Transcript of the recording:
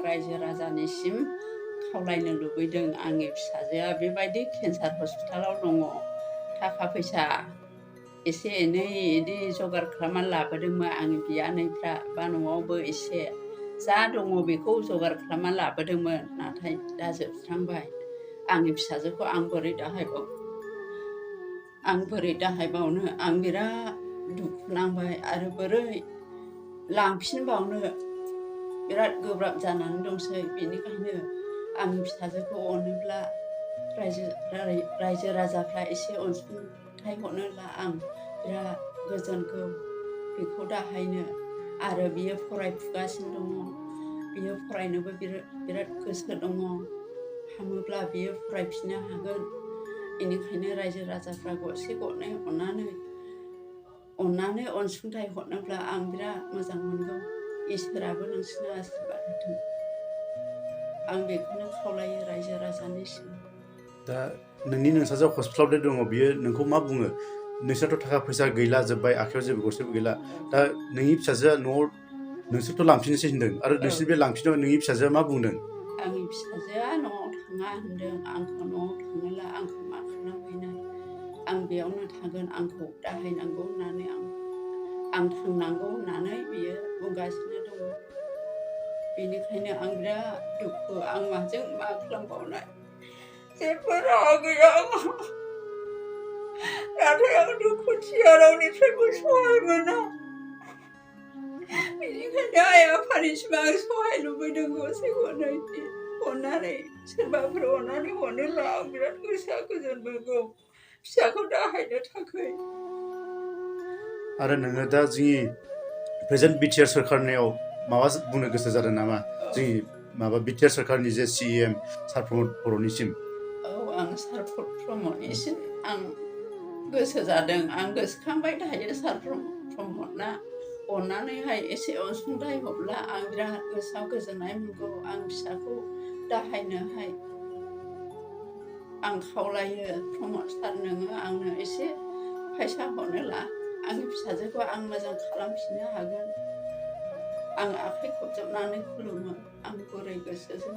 रायजो राजानिसिम खावलायनो लुबैदों आंनि फिसाजोआ बेबायदि केन्सार हस्पिटालाव दङ थाखा फैसा एसे एनै इदि जगार खालामना लाबोदोंमोन आंनि बियानैफ्रा बा न'आवबो एसे जा दङ बेखौ जगार खालामना लाबोदोंमोन नाथाय दा जोबस्रांबाय आंनि फिसाजोखौ आं बोरै दाहायबावनो आं बिराद दुखु नांबाय आरो बोरै लांफिनबावनो बिराद गोब्राब जानानै दंसै बेनिखायनो आंनि फिसाजोखौ अनोब्ला रायजो राजाफ्रा एसे अनसुंथाइ हरनोब्ला आं बिराद गोजोनगौ बेखौ दाहायनो आरो बियो फरायफुगासिनो दङ बियो फरायनोबो बिराद गोसो दङ हामोब्ला बियो फरायफिननो हागोन बेनिखायनो रायजो राजाफ्रा गरसे गरनै अननानै अनसुंथाइ हरनोब्ला आं बिराद मोजां मोनगौ इसोराबो नोंसिनो आशीर्बाद होथों आं बेखौनो खावलायो रायजो राजानिसिम दा नोंनि नोंसाजों हस्पिटालाव दङ बियो नोंखौ मा बुङो नोंसोरथ' थाखा फैसा गैला जोब्बाय आखायाव जेबो गरसेबो गैला दा नोंनि फिसाजोआ न'आव नोंसोरथ' लांफिननोसै होनदों आरो नोंसोर बे लांफिनायाव नोंनि फिसाजोआ मा बुंदों आंनि फिसाजोआ न'आव थाङा होनदों आंखौ न'आव थाङोब्ला आंखौ मा खालामहैनाय आं बेयावनो थागोन आंखौ दाहायनांगौ होननानै आं थांनांगौ होननानै बियो बुंगासिनो दङ बेनिखायनो आं बिराद दुखु आं माजों मा खालामबावनाय जेबो राहा गैया नाथाय आं दुखुथिया रावनिफ्रायबो सहाय मोना बेनिखायनो आइ आफानिसिम आं सहाय लुबैदों गरसे गरनै अननानै सोरबाफोर अननानै हरनोब्ला आं बिराद गोसोआ गोजोन मोनगौ फिसाखौ दाहायनो थाखाय आरो नोङो दा जोंनि प्रेजेन्ट बिटिआर सोरखारनियाव माबा बुंनो गोसो जादों नामा जोंनि माबा बिटिआर सोरखारनि जे सिएम सार प्रमद बर'निसिम आं सार प्रमदनिसिम आं गोसो जादों आं गोसोखांबाय थायो सार प्रमदना अननानैहाय एसे अनसुंथाइ हरब्ला आं बिराद गोसोआव गोजोननाय मोनगौ आं फिसाखौ दाहायनोहाय आं खावलायो प्रमद सार नोङो आंनो एसे फैसा हरनोला आंनि फिसाजोखौ आं मोजां खालामफिननो हागोन आं आखाइ खबजबनानै खुलुमो आं गुरै गोसोजों